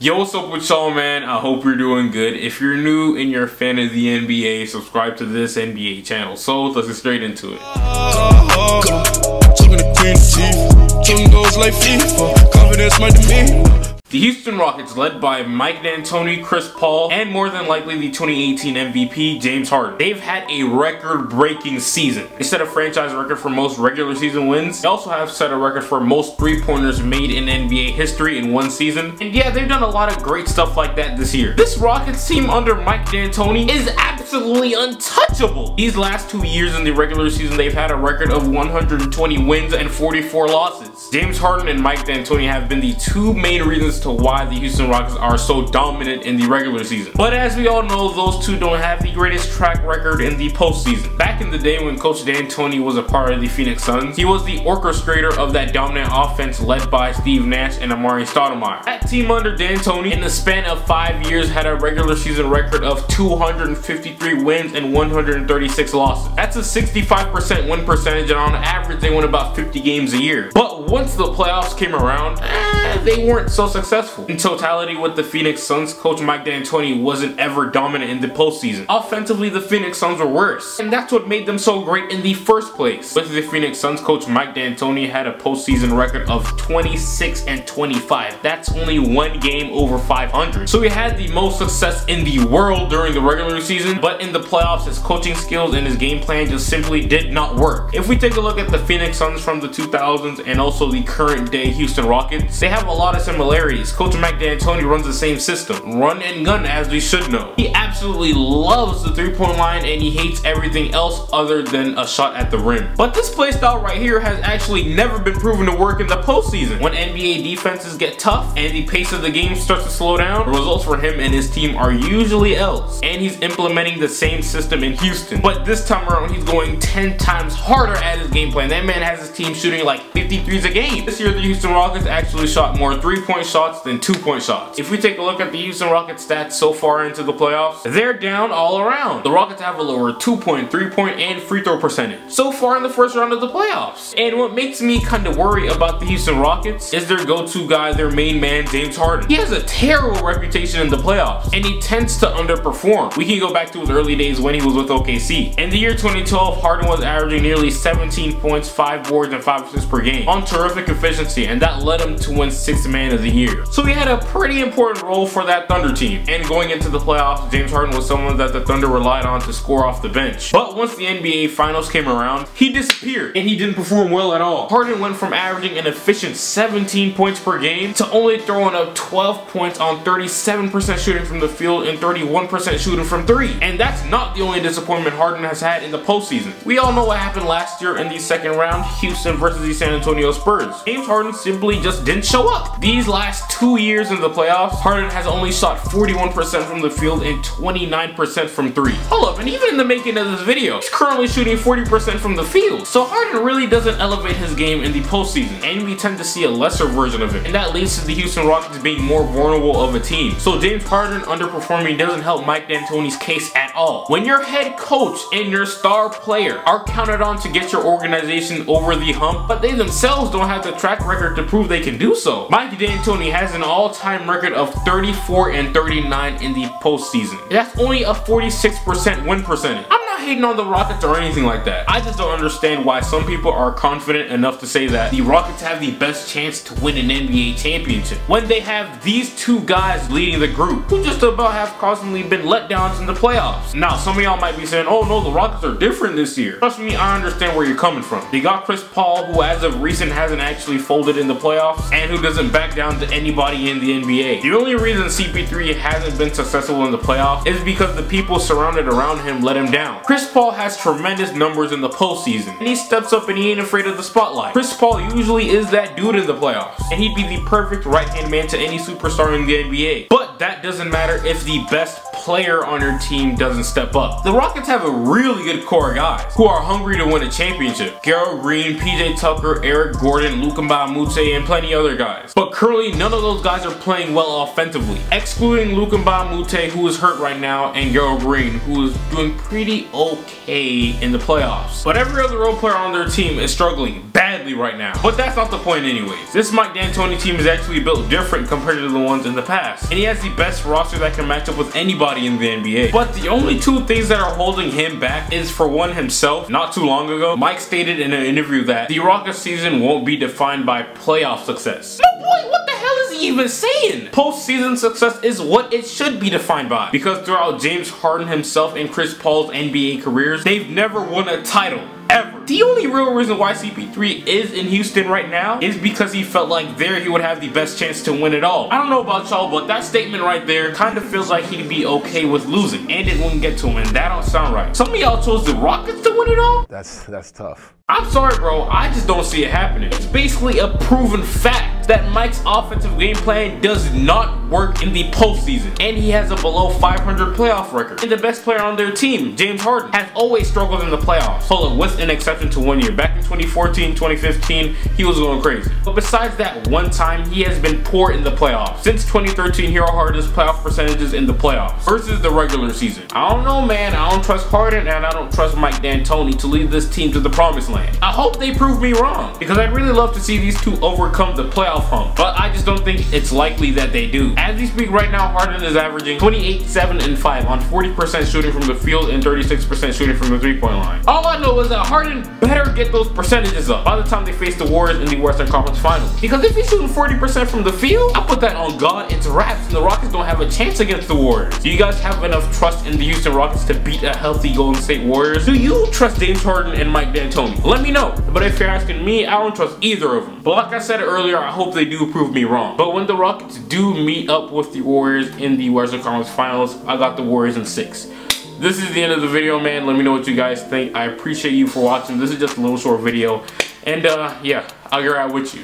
Yo, what's up with y'all, man? I hope you're doing good. If you're new and you're a fan of the NBA, subscribe to this NBA channel. So let's get straight into it. The Houston Rockets, led by Mike D'Antoni, Chris Paul, and more than likely the 2018 MVP, James Harden. They've had a record-breaking season. They set a franchise record for most regular season wins. They also have set a record for most three-pointers made in NBA history in one season. And yeah, they've done a lot of great stuff like that this year. This Rockets team under Mike D'Antoni is absolutely untouchable. These last 2 years in the regular season, they've had a record of 120 wins and 44 losses. James Harden and Mike D'Antoni have been the two main reasons to why the Houston Rockets are so dominant in the regular season. But as we all know, those two don't have the greatest track record in the postseason. Back in the day when Coach D'Antoni was a part of the Phoenix Suns, he was the orchestrator of that dominant offense led by Steve Nash and Amari Stoudemire. That team under D'Antoni, in the span of 5 years, had a regular season record of 253 wins and 136 losses. That's a 65% win percentage, and on average they won about 50 games a year. But once the playoffs came around, they weren't so successful. In totality, with the Phoenix Suns, Coach Mike D'Antoni wasn't ever dominant in the postseason. Offensively, the Phoenix Suns were worse, and that's what made them so great in the first place. With the Phoenix Suns, Coach Mike D'Antoni had a postseason record of 26-25. That's only one game over 500. So he had the most success in the world during the regular season, but in the playoffs, his coaching skills and his game plan just simply did not work. If we take a look at the Phoenix Suns from the 2000s and also the current day Houston Rockets, they have a lot of similarities. Coach Mike D'Antoni runs the same system, run and gun, as we should know. He absolutely loves the three-point line and he hates everything else other than a shot at the rim. But this play style right here has actually never been proven to work in the postseason. When NBA defenses get tough and the pace of the game starts to slow down, the results for him and his team are usually L's. And he's implementing the same system in Houston. But this time around, he's going 10 times harder at his game plan. That man has his team shooting like 53s a game. This year, the Houston Rockets actually shot more three-point shots than two-point shots. If we take a look at the Houston Rockets stats so far into the playoffs, they're down all around. The Rockets have a lower 2-point, 3-point, and free throw percentage so far in the first round of the playoffs. And what makes me kind of worry about the Houston Rockets is their go-to guy, their main man, James Harden. He has a terrible reputation in the playoffs, and he tends to underperform. We can go back to his early days when he was with OKC. In the year 2012, Harden was averaging nearly 17 points, 5 boards, and 5 assists per game on terrific efficiency, and that led him to win 6th Man of the Year. So he had a pretty important role for that Thunder team. And going into the playoffs, James Harden was someone that the Thunder relied on to score off the bench. But once the NBA Finals came around, he disappeared and he didn't perform well at all. Harden went from averaging an efficient 17 points per game to only throwing up 12 points on 37% shooting from the field and 31% shooting from 3. And that's not the only disappointment Harden has had in the postseason. We all know what happened last year in the second round, Houston versus the San Antonio Spurs. James Harden simply just didn't show up. These last 2 years in the playoffs, Harden has only shot 41% from the field and 29% from 3. Hold up, and even in the making of this video, he's currently shooting 40% from the field. So Harden really doesn't elevate his game in the postseason, and we tend to see a lesser version of it. And that leads to the Houston Rockets being more vulnerable of a team. So James Harden underperforming doesn't help Mike D'Antoni's case at all. When your head coach and your star player are counted on to get your organization over the hump, but they themselves don't have the track record to prove they can do so. Mike D'Antoni has an all-time record of 34-39 in the postseason. That's only a 46% win percentage. I'm not hating on the Rockets or anything like that. I just don't understand why some people are confident enough to say that the Rockets have the best chance to win an NBA championship when they have these two guys leading the group who just about have constantly been letdowns in the playoffs. Now, some of y'all might be saying, oh no, the Rockets are different this year. Trust me, I understand where you're coming from. They got Chris Paul, who as of recent hasn't actually folded in the playoffs and who doesn't back down to anybody in the NBA. The only reason CP3 hasn't been successful in the playoffs is because the people surrounded around him let him down. Chris Paul has tremendous numbers in the postseason, and he steps up and he ain't afraid of the spotlight. Chris Paul usually is that dude in the playoffs, and he'd be the perfect right-hand man to any superstar in the NBA. But that doesn't matter if the best player on your team doesn't step up. The Rockets have a really good core of guys who are hungry to win a championship. Gerald Green, PJ Tucker, Eric Gordon, Luka Mbamute, and plenty other guys. But currently, none of those guys are playing well offensively, excluding Luka Mbamute, who is hurt right now, and Gerald Green, who is doing pretty okay in the playoffs. But every other role player on their team is struggling bad. badly right now. But that's not the point anyways. This Mike D'Antoni team is actually built different compared to the ones in the past. And he has the best roster that can match up with anybody in the NBA. But the only two things that are holding him back is, for one, himself. Not too long ago, Mike stated in an interview that the Rockets season won't be defined by playoff success. No boy, what the hell is he even saying? Postseason success is what it should be defined by. Because throughout James Harden himself and Chris Paul's NBA careers, they've never won a title. Ever. The only real reason why CP3 is in Houston right now is because he felt like there he would have the best chance to win it all. I don't know about y'all, but that statement right there kind of feels like he'd be okay with losing, and it wouldn't get to him, and that don't sound right. Some of y'all chose the Rockets to win it all? That's tough. I'm sorry, bro. I just don't see it happening. It's basically a proven fact that Mike's offensive game plan does not work in the postseason, and he has a below 500 playoff record. And the best player on their team, James Harden, has always struggled in the playoffs. Hold on, with an exception to 1 year. Back in 2014, 2015, he was going crazy. But besides that one time, he has been poor in the playoffs. Since 2013, here are Harden's playoff percentages in the playoffs versus the regular season. I don't know, man. I don't trust Harden, and I don't trust Mike D'Antoni to lead this team to the promised land. I hope they prove me wrong, because I'd really love to see these two overcome the playoff hump, but I just don't think it's likely that they do. As we speak right now, Harden is averaging 28, 7, and 5 on 40% shooting from the field and 36% shooting from the three-point line. All I know is that Harden better get those percentages up by the time they face the Warriors in the Western Conference Finals. Because if he's shooting 40% from the field, I put that on God. It's wraps, and the Rockets don't have a chance against the Warriors. Do you guys have enough trust in the Houston Rockets to beat a healthy Golden State Warriors? Do you trust James Harden and Mike D'Antoni? Let me know. But if you're asking me, I don't trust either of them. But like I said earlier, I hope they do prove me wrong. But when the Rockets do meet up with the Warriors in the Western Conference Finals, I got the Warriors in 6. This is the end of the video, man. Let me know what you guys think. I appreciate you for watching. This is just a little short video. And yeah, I'll get right with you.